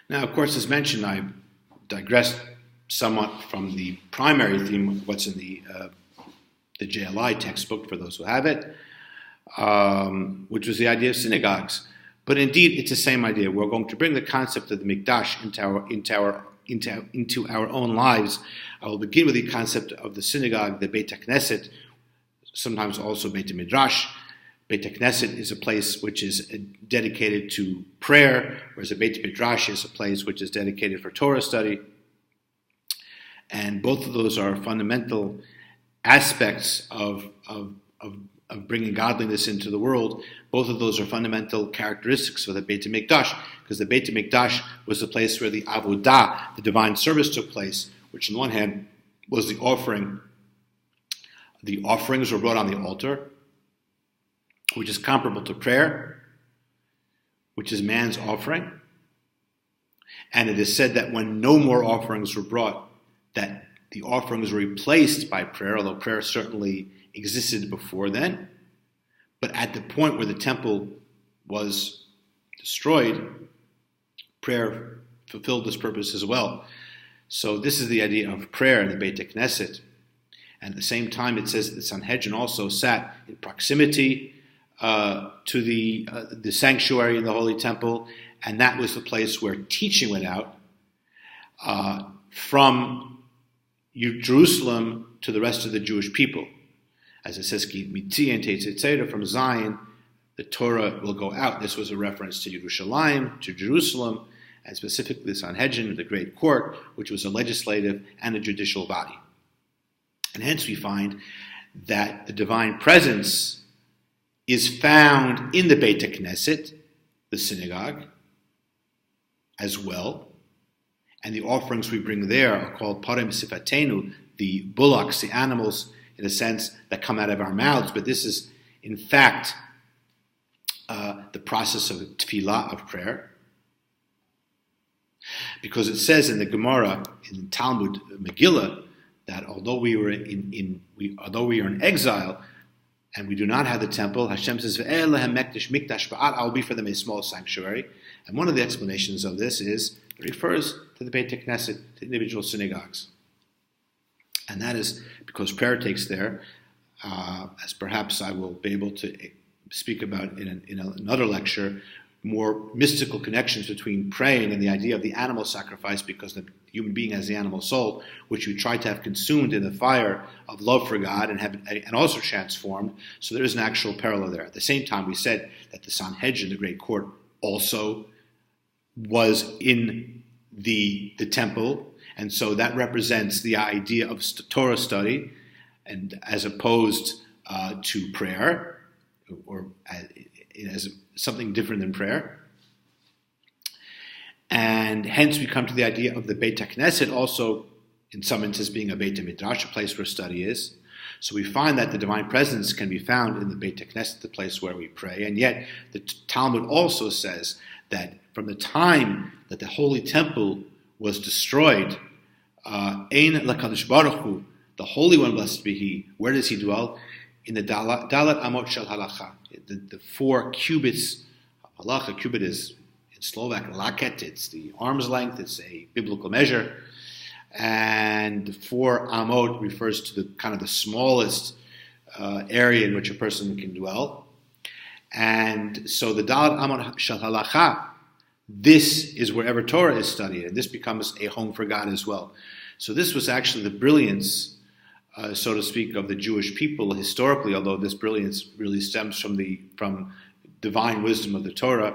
Now, of course, as mentioned, I digressed somewhat from the primary theme of what's in the JLI textbook, for those who have it, which was the idea of synagogues. But indeed, it's the same idea. We're going to bring the concept of the Mikdash into our own lives. I will begin with the concept of the synagogue, the Beit HaKnesset, sometimes also Beit Midrash. Beit HaKnesset is a place which is dedicated to prayer, whereas a Beit Midrash is a place which is dedicated for Torah study. And both of those are fundamental aspects of bringing godliness into the world. Both of those are fundamental characteristics of the Beit HaMikdash, because the Beit HaMikdash was the place where the Avodah, the divine service, took place, which on one hand was the offering. The offerings were brought on the altar, which is comparable to prayer, which is man's offering. And it is said that when no more offerings were brought, that the offerings were replaced by prayer, although prayer certainly existed before then. But at the point where the temple was destroyed, prayer fulfilled this purpose as well. So this is the idea of prayer in the Beit HaKnesset. And at the same time, it says that the Sanhedrin also sat in proximity to the sanctuary in the Holy Temple, and that was the place where teaching went out from Jerusalem to the rest of the Jewish people. As it says, from Zion, the Torah will go out. This was a reference to Yerushalayim, to Jerusalem, and specifically the Sanhedrin, the great court, which was a legislative and a judicial body. And hence we find that the divine presence is found in the Beit HaKnesset, the synagogue, as well. And the offerings we bring there are called Parem Sifatenu, the bullocks, the animals, in a sense, that come out of our mouths. But this is, in fact, the process of tefillah, of prayer. Because it says in the Gemara, in Talmud Megillah, that although we are in exile and we do not have the temple, Hashem says, I will be for them a small sanctuary. And one of the explanations of this is, it refers to the Beit HaKnesset, to individual synagogues. And that is because prayer takes there, as perhaps I will be able to speak about in another lecture, more mystical connections between praying and the idea of the animal sacrifice, because the human being has the animal soul, which we try to have consumed in the fire of love for God and also transformed. So there is an actual parallel there. At the same time, we said that the Sanhedrin, the great court, also was in the temple, and so that represents the idea of Torah study, and as opposed to prayer, or as something different than prayer. And hence we come to the idea of the Beit HaKnesset also, in some instances, being a Beit HaMidrash, a place where study is. So we find that the divine presence can be found in the Beit HaKnesset, the place where we pray. And yet the Talmud also says that from the time that the Holy Temple was destroyed, Ein LaKadosh Baruch Hu, the Holy One, blessed be He, where does He dwell? In the Dalat Amot Shel Halacha, the 4 cubits. Halacha, cubit is in Slovak laket, it's the arm's length, it's a biblical measure. And the 4 amot refers to the kind of the smallest area in which a person can dwell. And so the Dalat Amot Shel Halacha, this is wherever Torah is studied, and this becomes a home for God as well. So this was actually the brilliance, so to speak, of the Jewish people historically, although this brilliance really stems from divine wisdom of the Torah,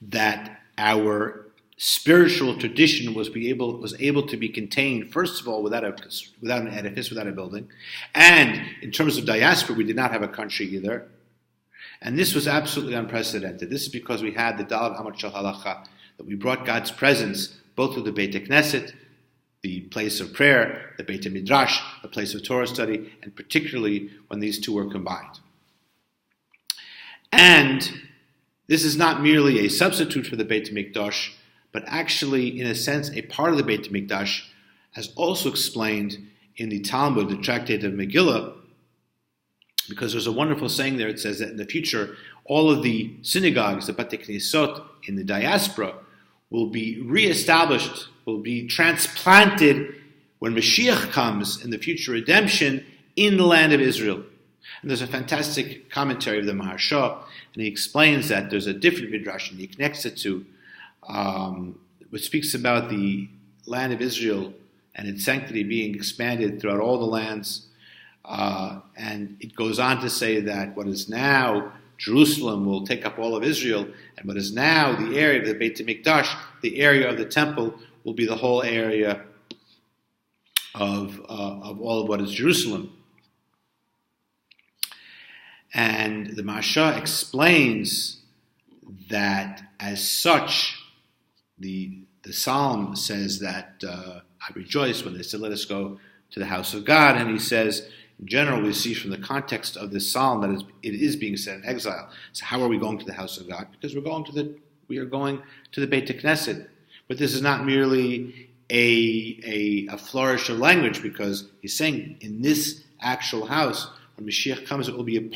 that our spiritual tradition was able to be contained, first of all, without an edifice, without a building, and in terms of diaspora, we did not have a country either. And this was absolutely unprecedented. This is because we had the Dalat Amot Shel Halacha, that we brought God's presence both to the Beit HaKnesset, the place of prayer, the Beit HaMidrash, the place of Torah study, and particularly when these two were combined. And this is not merely a substitute for the Beit HaMikdash, but actually, in a sense, a part of the Beit HaMikdash, as also explained in the Talmud, the tractate of Megillah, because there's a wonderful saying there. It says that in the future, all of the synagogues, the Batei Knesset in the diaspora, will be reestablished, will be transplanted when Mashiach comes in the future redemption in the land of Israel. And there's a fantastic commentary of the Maharsha, and he explains that there's a different midrash, and he connects it to which speaks about the land of Israel and its sanctity being expanded throughout all the lands. And it goes on to say that what is now Jerusalem will take up all of Israel, and what is now the area of the Beit HaMikdash, the area of the temple, will be the whole area of all of what is Jerusalem. And the Maharsha explains that as such, the Psalm says that I rejoice when they said, let us go to the house of God. And he says, in general, we see from the context of this Psalm that it is being said in exile. So how are we going to the house of God? Because we are going to the Beit Knesset. But this is not merely a flourish of language, because he's saying in this actual house, when Mashiach comes, it will be it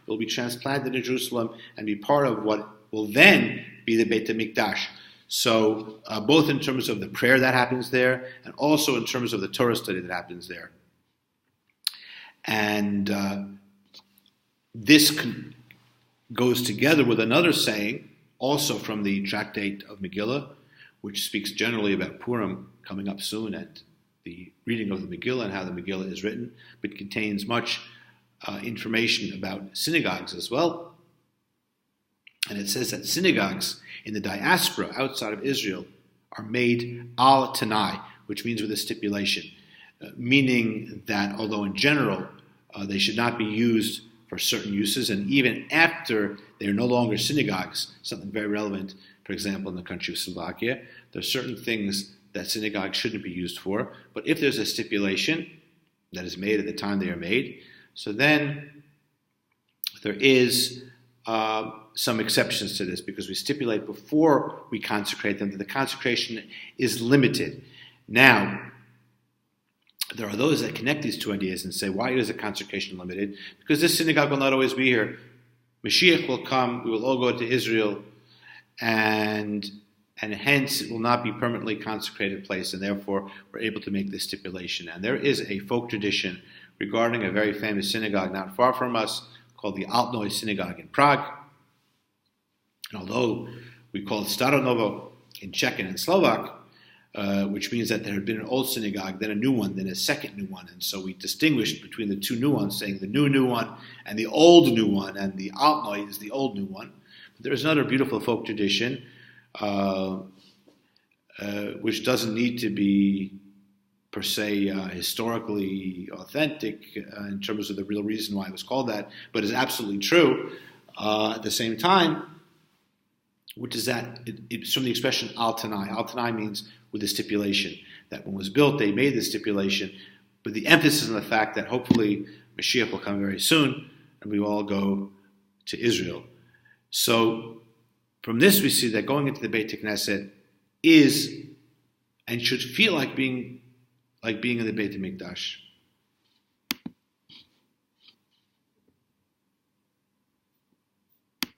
will be transplanted in Jerusalem and be part of what will then be the Beit HaMikdash. So both in terms of the prayer that happens there, and also in terms of the Torah study that happens there. And this goes together with another saying, also from the tractate of Megillah, which speaks generally about Purim coming up soon, and the reading of the Megillah and how the Megillah is written, but contains much information about synagogues as well. And it says that synagogues in the diaspora outside of Israel are made al Tanai, which means with a stipulation, meaning that although in general they should not be used for certain uses, and even after they are no longer synagogues, something very relevant, for example, in the country of Slovakia, there are certain things that synagogues shouldn't be used for. But if there's a stipulation that is made at the time they are made, so then there is some exceptions to this, because we stipulate before we consecrate them that the consecration is limited. Now, there are those that connect these two ideas and say, why is the consecration limited? Because this synagogue will not always be here. Mashiach will come, we will all go to Israel, and hence it will not be permanently consecrated place, and therefore we're able to make this stipulation. And there is a folk tradition regarding a very famous synagogue not far from us called the Altneu Synagogue in Prague. And although we call it Staro Novo in Czech and in Slovak, which means that there had been an old synagogue, then a new one, then a second new one. And so we distinguished between the two new ones, saying the new one and the old new one, and the Altneu is the old new one. But there is another beautiful folk tradition which doesn't need to be per se historically authentic in terms of the real reason why it was called that, but is absolutely true at the same time, which is that it's from the expression al Tanai. Al Tanai means with a stipulation, that when it was built they made the stipulation, but the emphasis on the fact that hopefully Mashiach will come very soon and we will all go to Israel. So from this we see that going into the Beit Knesset is and should feel like being in the Beit HaMikdash.